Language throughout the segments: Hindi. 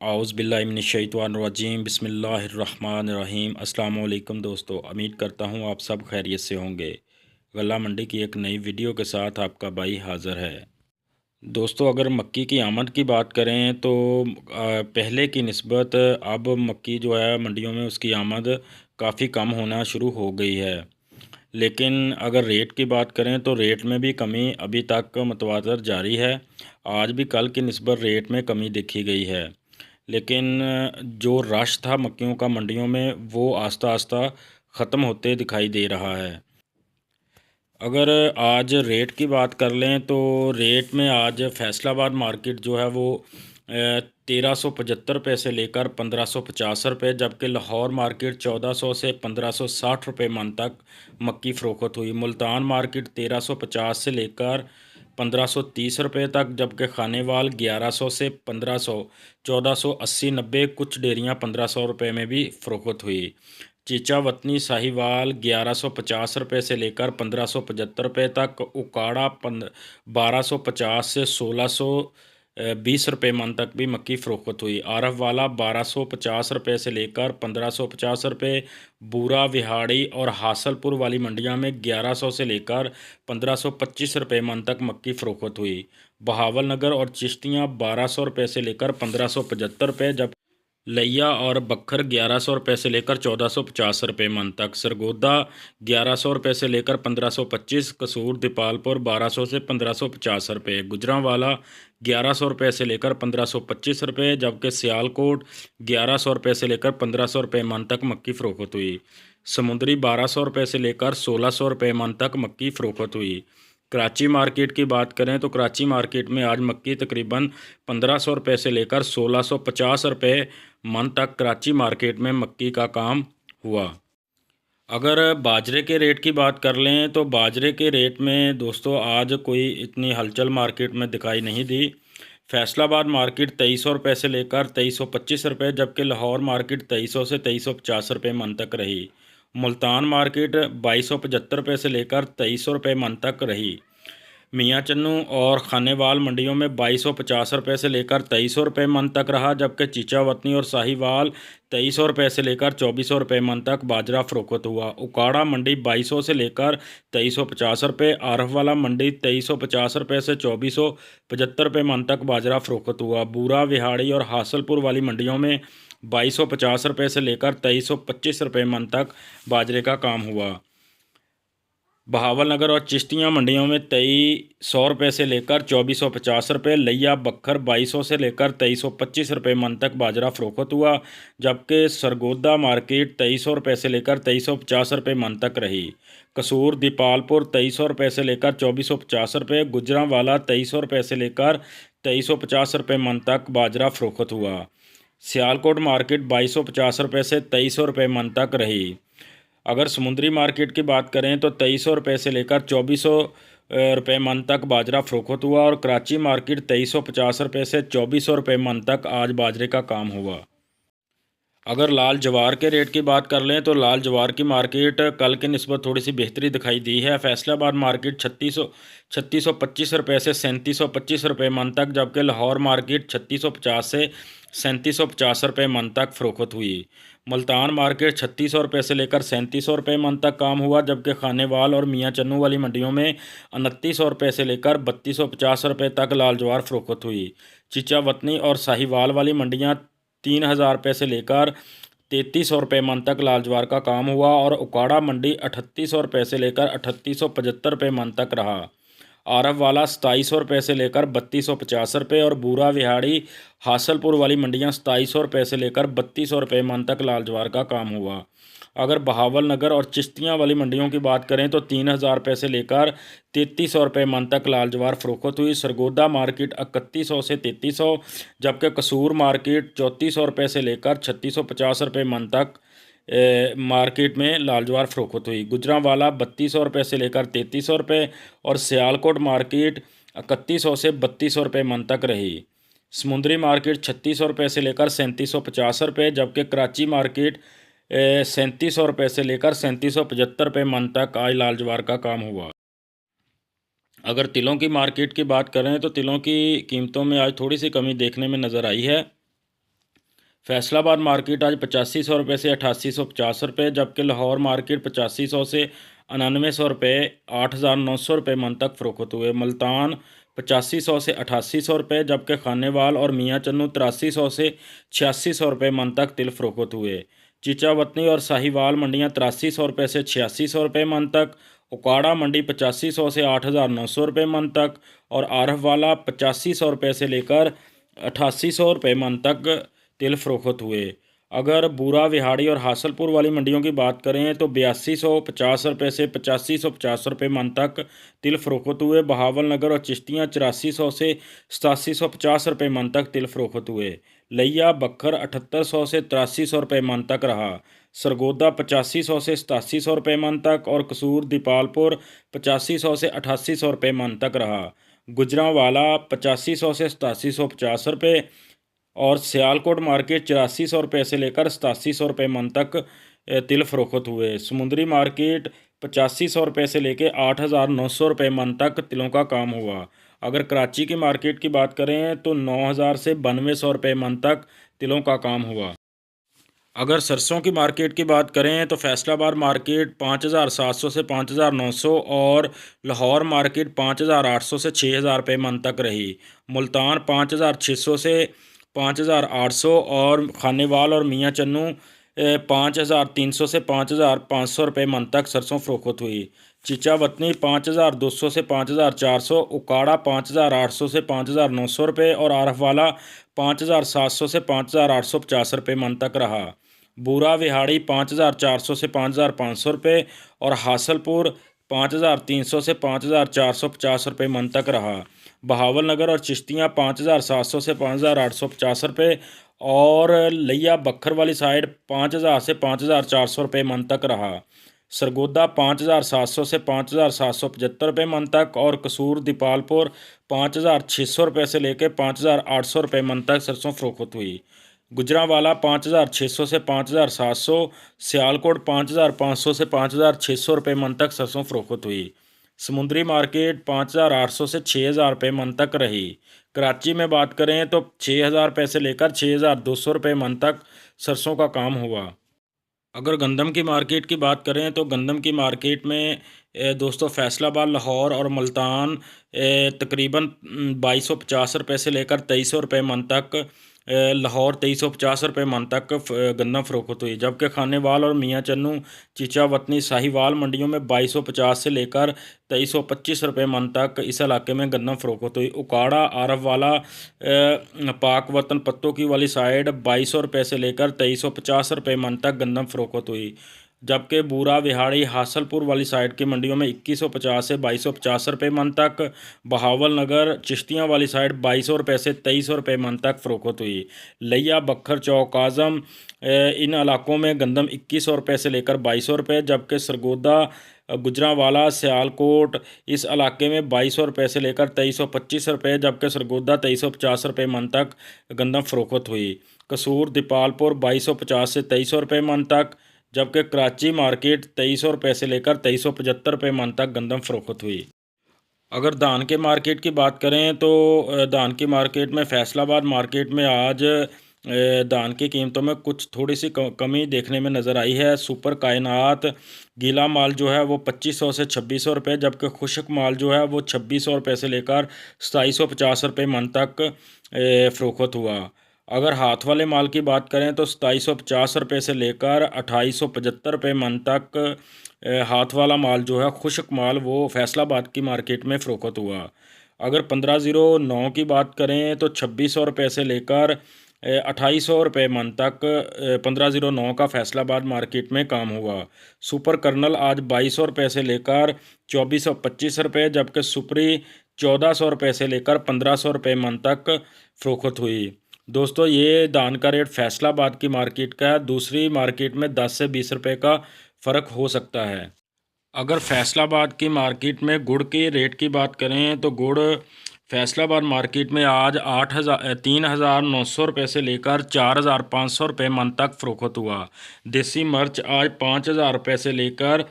आउज़ुबिल्लाहिमिनश्शैतानिर्रजीम बिस्मिल्लाहिर्रहमानिर्रहीम। अस्सलाम वालेकुम दोस्तों, उम्मीद करता हूँ आप सब खैरियत से होंगे। गल्ला मंडी की एक नई वीडियो के साथ आपका भाई हाज़िर है। दोस्तों, अगर मक्की की आमद की बात करें तो पहले की निस्बत अब मक्की जो है मंडियों में उसकी आमद काफ़ी कम होना शुरू हो गई है। लेकिन अगर रेट की बात करें तो रेट में भी कमी अभी तक मुतवातर जारी है। आज भी कल की निस्बत रेट में कमी देखी गई है। लेकिन जो रश था मक्कियों का मंडियों में वो आस्ता आस्ता ख़त्म होते दिखाई दे रहा है। अगर आज रेट की बात कर लें तो रेट में आज फैसलाबाद मार्केट जो है वो 1375 से लेकर 1550 रुपये, जबकि लाहौर मार्केट 1400 से 1560 रुपये मन तक मक्की फ़रोख्त हुई। मुल्तान मार्केट 1350 से लेकर 1530 रुपये तक, जबकि खानेवाल 1100 से 1500, 1480, 90, कुछ डेयरियाँ 1500 रुपये में भी फ़रोख्त हुई। चीचा वतनी साहिवाल 1150 रुपये से लेकर 1575 रुपये तक, उकाड़ा 1250 से 1620 रुपये मन तक भी मक्की फ़रोख्त हुई। आरफ वाला 1250 रुपये से लेकर 1550 रुपये, बूरा, विहाड़ी और हासलपुर वाली मंडियां में 1100 से लेकर 1525 रुपये मन तक मक्की फ़रोख्त हुई। बहावल नगर और चिश्तियाँ 1200 रुपये से लेकर 1575 रुपये, जब लैया और बक्खर 1100 रुपये से लेकर 1450 रुपये मन तक, सरगोदा 1100 रुपये से लेकर 1525, कसूर दीपालपुर 1200 से 1550 रुपये, गुजरांवाला 1100 रुपये से लेकर 1525 रुपये, जबकि सियालकोट 1100 रुपये से लेकर 1500 रुपये मन तक मक्की फ़रोख्त हुई। समुंदरी 1200 रुपये से लेकर 1600 रुपये मन तक मक्की फ़रोख्त हुई। कराची मार्केट की बात करें तो कराची मार्केट में आज मक्की तकरीबन 1500 रुपये से लेकर 1650 रुपये मन तक कराची मार्केट में मक्की का काम हुआ। अगर बाजरे के रेट की बात कर लें तो बाजरे के रेट में दोस्तों आज कोई इतनी हलचल मार्केट में दिखाई नहीं दी। फैसलाबाद मार्केट 2300 रुपये से लेकर 2325 रुपये, जबकि लाहौर मार्केट 2300 से 2350 रुपये मन तक रही। मुल्तान मार्केट 2275 रुपये से लेकर 2300 रुपये मन तक रही। मियाँ चन्नू और खानेवाल मंडियों में 2250 रुपये से लेकर 2300 रुपये मन तक रहा, जबकि चीचावतनी और साहिवाल 2300 रुपये से लेकर 2400 रुपये मन तक बाजरा फ़रोख्त हुआ। उकाड़ा मंडी 2200 से लेकर 2350 रुपये, आरफ वाला मंडी 2350 रुपये से 2475 रुपये मन तक बाजरा फ़रोख्त हुआ। बूरा, विहाड़ी और हासलपुर वाली मंडियों में 2250 रुपये से लेकर 2325 रुपये मन तक बाजरे का काम हुआ। बहावल नगर और चिश्तियाँ मंडियों में 2300 रुपये से लेकर 2450 रुपये, लैया बक्खर 2200 से लेकर 2325 रुपये मन तक बाजरा फ़रोख्त हुआ, जबकि सरगोदा मार्केट 2300 रुपये से लेकर 2350 रुपये मन तक रही। कसूर दीपालपुर 2300 रुपये से लेकर 2450 रुपये, गुजरांवाला 2300 रुपये से लेकर 2350 रुपये मन तक बाजरा फ़रोख्त हुआ। सियालकोट मार्केट 2250 रुपये से 2300 रुपये मन तक रही। अगर समुद्री मार्केट की बात करें तो 2300 रुपये से लेकर 2400 रुपये मन तक बाजरा फ़रोख्त हुआ, और कराची मार्केट 2350 रुपये से 2400 रुपये मन तक आज बाजरे का काम हुआ। अगर लाल जवार के रेट की बात कर लें तो लाल जवार की मार्केट कल की निस्बत थोड़ी सी बेहतरी दिखाई दी है। फैसलाबाद मार्केट 3625 रुपये से 3725 रुपये मन तक, जबकि लाहौर मार्केट 3650 से 3750 रुपये मन तक फ़रोख्त हुई। मुल्तान मार्केट 3600 रुपये से लेकर 3700 रुपये मन तक काम हुआ, जबकि खानेवाल और मियाँ चन्नू वाली मंडियों में 2900 रुपये से लेकर 3250 रुपये तक लाल जवार फ़रोख्त हुई। चिचावतनी और साहिवाल वाली मंडियाँ 3000 रुपये से लेकर 3300 रुपये मन तक लाल ज्वार का काम हुआ, और उकाड़ा मंडी 3800 रुपये से लेकर 3875 रुपये मन तक रहा। आरफ वाला 2700 रुपये से लेकर 3250 रुपये, और बूरा, विहाड़ी, हासलपुर वाली मंडियां 2700 रुपये से लेकर 3200 रुपये मन तक लाल ज्वार का काम हुआ। अगर बहावल नगर और चिश्तियाँ वाली मंडियों की बात करें तो 3000 रुपये से लेकर 3300 रुपये मन तक लाल ज्वार फ़रोख्त हुई। सरगोदा मार्केट 3100 से 3300, जबकि कसूर मार्केट 3400 रुपये से लेकर 3650 रुपये मन तक मार्केट में लाल ज्वार फ़रोख्त हुई। गुजरांवाला 3200 रुपये से लेकर 3300 रुपये, और सियालकोट मार्केट 3100 से 3200 रुपये मन तक रही। समुंदरी मार्केट 3600 रुपये से लेकर 3750 रुपये, जबकि कराची मार्केट 3700 रुपये से लेकर 3775 रुपये मन तक आज लाल ज्वार का काम हुआ। अगर तिलों की मार्केट की बात करें तो तिलों की कीमतों में आज थोड़ी सी कमी देखने में नज़र आई है। फैसलाबाद मार्केट आज 8500 रुपये से 8850 रुपये, जबकि लाहौर मार्केट 8500 से 9900 रुपये 8900 रुपये मन तक फ़रोख्त हुए। मुल्तान 8500 से 8800 रुपये, जबकि खानेवाल और मियाँ चन्नू 8300 से 8600 रुपये मन तक तिल फ़रोख्त हुए। चिचावतनी और साहिवाल मंडियाँ 8300 रुपये से 8600 रुपये मन तक, उकाड़ा मंडी 8500 से 8900 रुपये मन तक और आरफ वाला 8500 रुपये से लेकर 8800 रुपये मन तक तिल फ़रोख्त हुए। अगर बूरा, विहाड़ी और हासलपुर वाली मंडियों की बात करें तो 8250 रुपये से 8550 रुपये मन तक तिल फ़रोख्त हुए। बहावल नगर और चिश्तियाँ 8400 से 8750 रुपये मन तक तिल फ़रोख्त हुए। लिया बखर 7800 से 8300 रुपये मन तक रहा। सरगोदा 8500 से 8700 रुपये मन तक और कसूर दीपालपुर 8500 से 8800 रुपये मन तक रहा। गुजरांवाला 8500 से 8750 रुपये और सियालकोट मार्केट 8400 रुपये से लेकर 8700 रुपये मन तक तिल फ़रोख्त हुए। समुंदरी मार्केट 8500 रुपये से लेकर 8900 रुपये मन तक तिलों का काम हुआ। अगर कराची की मार्केट की बात करें तो 9000 से 9200 रुपये मन तक तिलों का काम हुआ। अगर सरसों की मार्केट की बात करें तो फैसलाबाद मार्केट 5700 से 5900 और लाहौर मार्केट 5800 से 6000 रुपये मन तक रही। मुल्तान 5600 से 5800 और खानेवाल और मियाँ चन्नू 5300 से 5500 रुपये मन तक सरसों फ़रोख्त हुई। चिचावतनी 5200 से 5400, उकाड़ा 5800 से 5900 रुपये और आरफ वाला 5700 से 5850 रुपये मन तक रहा। बूरा, विहाड़ी 5400 से 5500 रुपये और हासलपुर 5300 से 5450 रुपये मन तक रहा। बहावल नगर और चिश्तियाँ 5700 से 5850 रुपये और लिया बखर वाली साइड 5000 से 5400 रुपये मन तक रहा। सरगोदा 5700 से 5775 रुपये मन तक और कसूर दीपालपुर 5600 रुपये से लेकर 5800 रुपये मन तक सरसों फ़रोख्त हुई। गुजरांवाला 5600 से 5700, सियालकोट 5500 से 5600 रुपये मन तक सरसों फ़रोख्त हुई। समुंदरी मार्केट 5800 से 6000 रुपये मन तक रही। कराची में बात करें तो 6000 रुपये से लेकर 6200 रुपये मन तक सरसों का काम हुआ। अगर गंदम की मार्केट की बात करें तो गंदम की मार्केट में दोस्तों फैसलाबाद, लाहौर और मुल्तान तकरीबन 2250 रुपये से लेकर 2300 रुपये मन तक, लाहौर 2350 रुपये मन तक गंदम फ़रोख्त हुई। जबकि खानेवाल और मियाँ चन्नू, चिचावतनी, साहिवाल मंडियों में 2250 से लेकर 2325 रुपये मन तक इस इलाके में गंदम फ़रोख्त हुई। उकाड़ा, आरफ वाला, पाक वतन पत्तों की वाली साइड 2200 रुपये से लेकर 2350 रुपये मन तक गंदम फ़रोख्त हुई। जबकि बूरा, विहाड़ी, हासलपुर वाली साइड की मंडियों में 2150 से 2250 रुपये मन तक, बहावल नगर, चिश्तियाँ वाली साइड 2200 रुपये से 2300 रुपये मन तक फ़रोख्त हुई। लिया, बखर, चौक आज़म इन इलाकों में गंदम 2100 रुपये से लेकर 2200 रुपये, जबकि सरगोदा, गुजरांवाला, सियालकोट इस इलाके में 2200 रुपये से लेकर 2325 रुपये, जबकि सरगोदा 2350 रुपये मन तक गंदम फ़रोख्त हुई। कसूर दीपालपुर 2250 से 2300 रुपये मन तक, जबकि कराची मार्केट 2300 रुपये से लेकर 2375 रुपये मन तक गंदम फ़रोख्त हुई। अगर धान के मार्केट की बात करें तो धान की मार्केट में फैसलाबाद मार्केट में आज धान की कीमतों में कुछ थोड़ी सी कमी देखने में नज़र आई है। सुपर कायनात गीला माल जो है वो 2500 से 2600 रुपये, जबकि खुश्क माल जो है वो 2600 रुपये से लेकर 2750 रुपये मन तक फ़रोख्त हुआ। अगर हाथ वाले माल की बात करें तो 2750 रुपये से लेकर 2875 रुपये मन तक हाथ वाला माल जो है खुश्क माल वो फैसलाबाद की मार्केट में फ़रोख्त हुआ। अगर 1509 की बात करें तो 2600 रुपये से लेकर 2800 रुपये मन तक 1509 का फैसलाबाद मार्केट में काम हुआ। सुपर कर्नल आज 2200 रुपये से लेकर 2425 रुपये, जबकि सुपरी 1400 रुपये से लेकर 1500 रुपये मन तक फ़रोख्त हुई। दोस्तों ये धान का रेट फैसलाबाद की मार्केट का है, दूसरी मार्केट में 10 से 20 रुपये का फ़र्क हो सकता है। अगर फैसलाबाद की मार्केट में गुड़ के रेट की बात करें तो गुड़ फैसलाबाद मार्केट में आज 3900 रुपये से लेकर 4500 रुपये मन तक फ़रोख्त हुआ। देसी मिर्च आज 5000 रुपये से लेकर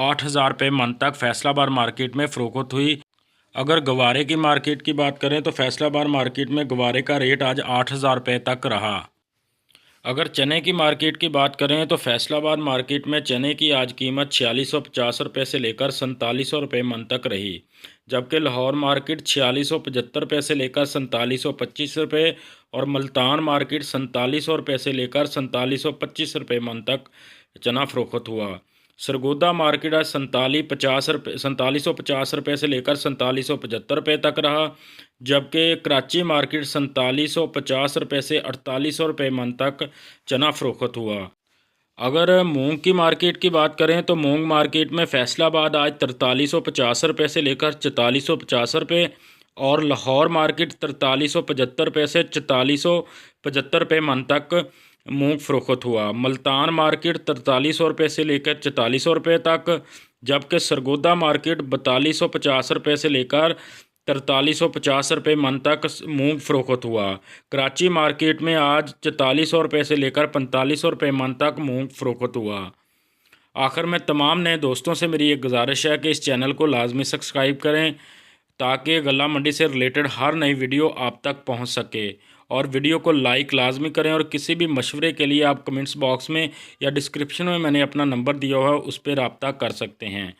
8000 रुपये मन तक फैसलाबाद मार्केट में फ़रोख्त हुई। अगर गवारे की मार्केट की बात करें तो फैसलाबाद मार्केट में गवारे का रेट आज 8000 रुपये तक रहा। अगर चने की मार्केट की बात करें तो फैसलाबाद मार्केट में चने की आज कीमत 4650 रुपये से लेकर 4700 रुपये मन तक रही, जबकि लाहौर मार्केट 4675 रुपये से लेकर 4725 रुपये और मुल्तान मार्केट 4700 रुपये से लेकर 4725 रुपये मन तक चना फरोख्त हुआ। सरगोदा मार्केट आज 4750 रुपये से लेकर 4775 रुपये तक रहा, जबकि कराची मार्केट 4750 रुपये से 4800 रुपये मन तक चना फरोख्त हुआ। अगर मूंग की मार्केट की बात करें तो मूंग मार्केट में फैसलाबाद आज 4350 रुपये से लेकर 4450 रुपये और लाहौर मार्केट 4375 रुपये से 4475 रुपये मन तक मूंग फरोख्त हुआ। मुल्तान मार्केट 4300 रुपये से लेकर 4400 रुपये तक, जबकि सरगोदा मार्केट 4250 रुपये से लेकर 4350 रुपये मन तक मूंग फरोख्त हुआ। कराची मार्केट में आज 4400 रुपये से लेकर 4500 रुपये मन तक मूंग फरोख्त हुआ। आखिर में तमाम नए दोस्तों से मेरी एक गुजारिश है कि इस चैनल को लाजमी सब्सक्राइब करें ताकि गल्ला मंडी से रिलेटेड हर नई वीडियो आप तक पहुंच सके, और वीडियो को लाइक लाजमी करें। और किसी भी मशवरे के लिए आप कमेंट्स बॉक्स में या डिस्क्रिप्शन में मैंने अपना नंबर दिया हुआ है उस पर रब्ता कर सकते हैं।